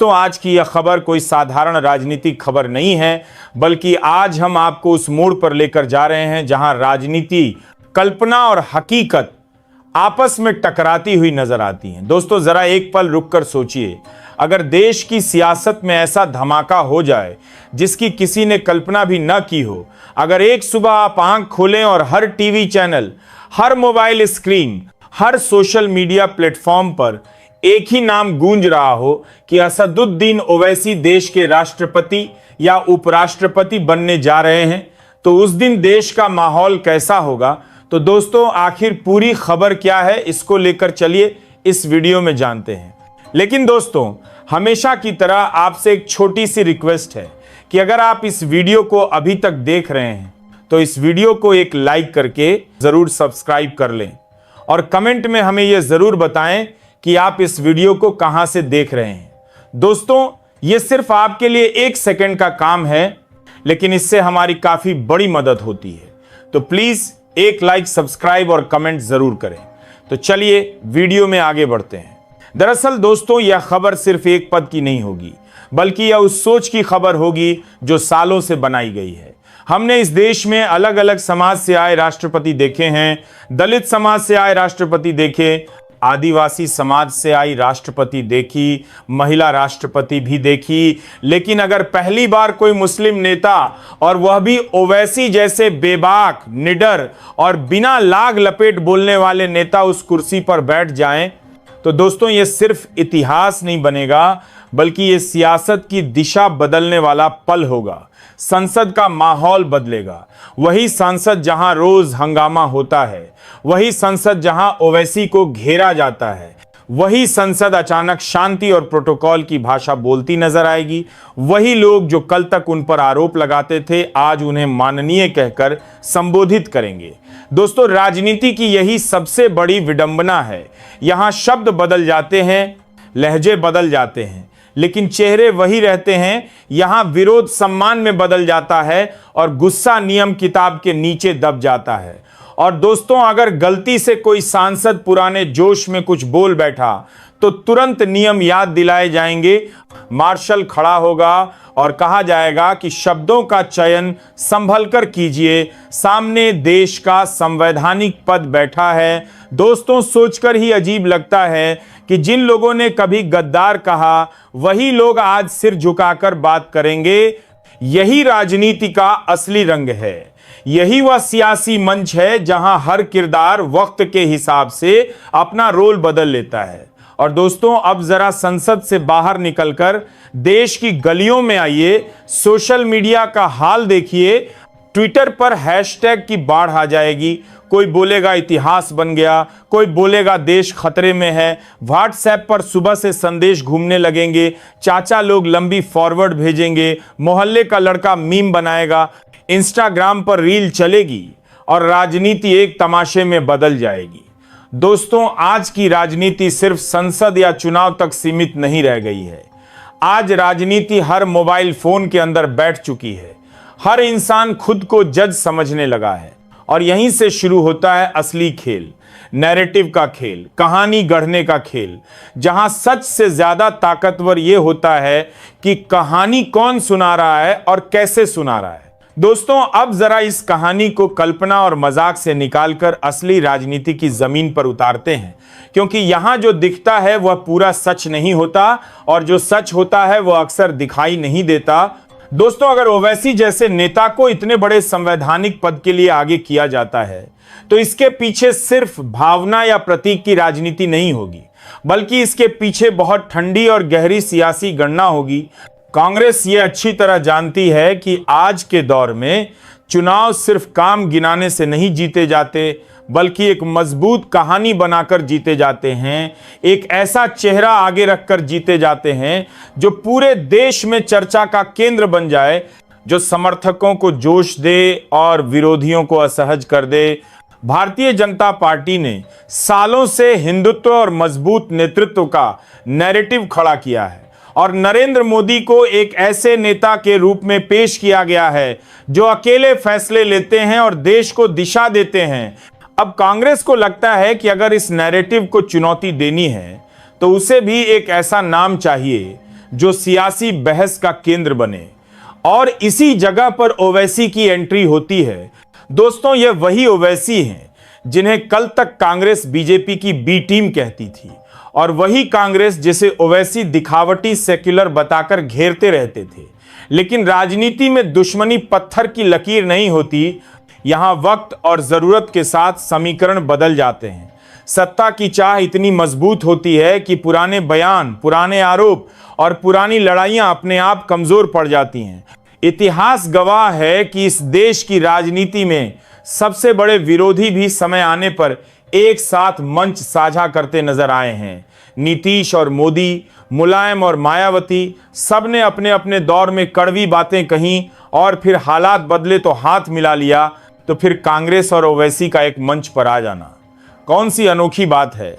तो आज की यह खबर कोई साधारण राजनीतिक खबर नहीं है, बल्कि आज हम आपको उस मोड़ पर लेकर जा रहे हैं जहां राजनीति, कल्पना और हकीकत आपस में टकराती हुई नजर आती हैं। दोस्तों, जरा एक पल रुककर सोचिए, अगर देश की सियासत में ऐसा धमाका हो जाए जिसकी किसी ने कल्पना भी न की हो, अगर एक सुबह आप आंख खोलें और हर टीवी चैनल, हर मोबाइल स्क्रीन, हर सोशल मीडिया प्लेटफॉर्म पर एक ही नाम गूंज रहा हो कि असदुद्दीन ओवैसी देश के राष्ट्रपति या उपराष्ट्रपति बनने जा रहे हैं, तो उस दिन देश का माहौल कैसा होगा। तो दोस्तों, आखिर पूरी खबर क्या है, इसको लेकर चलिए इस वीडियो में जानते हैं। लेकिन दोस्तों, हमेशा की तरह आपसे एक छोटी सी रिक्वेस्ट है कि अगर आप इस वीडियो को अभी तक देख रहे हैं तो इस वीडियो को एक लाइक करके जरूर सब्सक्राइब कर लें और कमेंट में हमें यह जरूर बताएं कि आप इस वीडियो को कहां से देख रहे हैं। दोस्तों, ये सिर्फ आपके लिए 1 सेकंड का काम है, लेकिन इससे हमारी काफी बड़ी मदद होती है। तो प्लीज एक लाइक, सब्सक्राइब और कमेंट जरूर करें। तो चलिए वीडियो में आगे बढ़ते हैं। दरअसल दोस्तों, यह खबर सिर्फ एक पद की नहीं होगी, बल्कि यह उस सोच की खबर होगी जो सालों से बनाई गई है। हमने इस देश में अलग अलग समाज से आए राष्ट्रपति देखे हैं, दलित समाज से आए राष्ट्रपति देखे, आदिवासी समाज से आई राष्ट्रपति देखी, महिला राष्ट्रपति भी देखी, लेकिन अगर पहली बार कोई मुस्लिम नेता, और वह भी ओवैसी जैसे बेबाक, निडर और बिना लाग लपेट बोलने वाले नेता उस कुर्सी पर बैठ जाएं, तो दोस्तों ये सिर्फ इतिहास नहीं बनेगा, बल्कि ये सियासत की दिशा बदलने वाला पल होगा। संसद का माहौल बदलेगा। वही संसद जहां रोज हंगामा होता है, वही संसद जहां ओवैसी को घेरा जाता है, वही संसद अचानक शांति और प्रोटोकॉल की भाषा बोलती नजर आएगी। वही लोग जो कल तक उन पर आरोप लगाते थे, आज उन्हें माननीय कहकर संबोधित करेंगे। दोस्तों, राजनीति की यही सबसे बड़ी विडंबना है। यहां शब्द बदल जाते हैं, लहजे बदल जाते हैं, लेकिन चेहरे वही रहते हैं। यहां विरोध सम्मान में बदल जाता है और गुस्सा नियम किताब के नीचे दब जाता है। और दोस्तों, अगर गलती से कोई सांसद पुराने जोश में कुछ बोल बैठा तो तुरंत नियम याद दिलाए जाएंगे, मार्शल खड़ा होगा और कहा जाएगा कि शब्दों का चयन संभल कर कीजिए, सामने देश का संवैधानिक पद बैठा है। दोस्तों, सोचकर ही अजीब लगता है कि जिन लोगों ने कभी गद्दार कहा, वही लोग आज सिर झुकाकर बात करेंगे। यही राजनीति का असली रंग है। यही वह सियासी मंच है जहां हर किरदार वक्त के हिसाब से अपना रोल बदल लेता है। और दोस्तों, अब जरा संसद से बाहर निकलकर देश की गलियों में आइए, सोशल मीडिया का हाल देखिए। ट्विटर पर हैशटैग की बाढ़ आ जाएगी। कोई बोलेगा इतिहास बन गया, कोई बोलेगा देश खतरे में है। व्हाट्सएप पर सुबह से संदेश घूमने लगेंगे, चाचा लोग लंबी फॉरवर्ड भेजेंगे, मोहल्ले का लड़का मीम बनाएगा, इंस्टाग्राम पर रील चलेगी और राजनीति एक तमाशे में बदल जाएगी। दोस्तों, आज की राजनीति सिर्फ संसद या चुनाव तक सीमित नहीं रह गई है। आज राजनीति हर मोबाइल फोन के अंदर बैठ चुकी है। हर इंसान खुद को जज समझने लगा है और यहीं से शुरू होता है असली खेल, नैरेटिव का खेल, कहानी गढ़ने का खेल, जहां सच से ज्यादा ताकतवर यह होता है कि कहानी कौन सुना रहा है और कैसे सुना रहा है। दोस्तों, अब जरा इस कहानी को कल्पना और मजाक से निकालकर असली राजनीति की जमीन पर उतारते हैं, क्योंकि यहां जो दिखता है वह पूरा सच नहीं होता और जो सच होता है वह अक्सर दिखाई नहीं देता। दोस्तों, अगर ओवैसी जैसे नेता को इतने बड़े संवैधानिक पद के लिए आगे किया जाता है, तो इसके पीछे सिर्फ भावना या प्रतीक की राजनीति नहीं होगी, बल्कि इसके पीछे बहुत ठंडी और गहरी सियासी गणना होगी। कांग्रेस ये अच्छी तरह जानती है कि आज के दौर में चुनाव सिर्फ काम गिनाने से नहीं जीते जाते, बल्कि एक मजबूत कहानी बनाकर जीते जाते हैं। एक ऐसा चेहरा आगे रखकर जीते जाते हैं जो पूरे देश में चर्चा का केंद्र बन जाए, जो समर्थकों को जोश दे और विरोधियों को असहज कर दे। भारतीय जनता पार्टी ने सालों से हिंदुत्व और मजबूत नेतृत्व का नैरेटिव खड़ा किया है और नरेंद्र मोदी को एक ऐसे नेता के रूप में पेश किया गया है जो अकेले फैसले लेते हैं और देश को दिशा देते हैं। अब कांग्रेस को लगता है कि अगर इस नैरेटिव को चुनौती देनी है तो उसे भी एक ऐसा नाम चाहिए जो सियासी बहस का केंद्र बने। और इसी जगह पर ओवैसी की एंट्री होती है। दोस्तों, ये वही ओवैसी हैं जिन्हें कल तक कांग्रेस बीजेपी की बी टीम कहती थी, और वही कांग्रेस जिसे ओवैसी दिखावटी सेक्युलर बताकर घेरते रहते थे। लेकिन राजनीति में दुश्मनी पत्थर की लकीर नहीं होती, यहां वक्त और जरूरत के साथ समीकरण बदल जाते हैं। सत्ता की चाह इतनी मजबूत होती है कि पुराने बयान, पुराने आरोप और पुरानी लड़ाइयां अपने आप कमजोर पड़ जाती हैं। इतिहास गवाह है कि इस देश की राजनीति में सबसे बड़े विरोधी भी समय आने पर एक साथ मंच साझा करते नजर आए हैं। नीतीश और मोदी, मुलायम और मायावती, सबने अपने अपने दौर में कड़वी बातें कहीं और फिर हालात बदले तो हाथ मिला लिया, तो फिर कांग्रेस और ओवैसी का एक मंच पर आ जाना कौन सी अनोखी बात है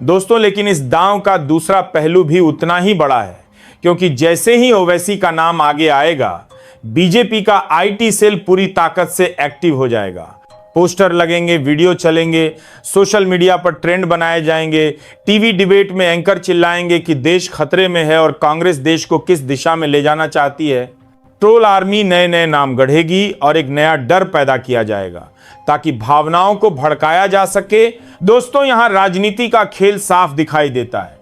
दोस्तों। लेकिन इस दांव का दूसरा पहलू भी उतना ही बड़ा है, क्योंकि जैसे ही ओवैसी का नाम आगे आएगा, बीजेपी का आईटी सेल पूरी ताकत से एक्टिव हो जाएगा। पोस्टर लगेंगे, वीडियो चलेंगे, सोशल मीडिया पर ट्रेंड बनाए जाएंगे, टीवी डिबेट में एंकर चिल्लाएंगे कि देश खतरे में है और कांग्रेस देश को किस दिशा में ले जाना चाहती है। ट्रोल आर्मी नए नए नाम गढ़ेगी और एक नया डर पैदा किया जाएगा ताकि भावनाओं को भड़काया जा सके। दोस्तों, यहां राजनीति का खेल साफ दिखाई देता है।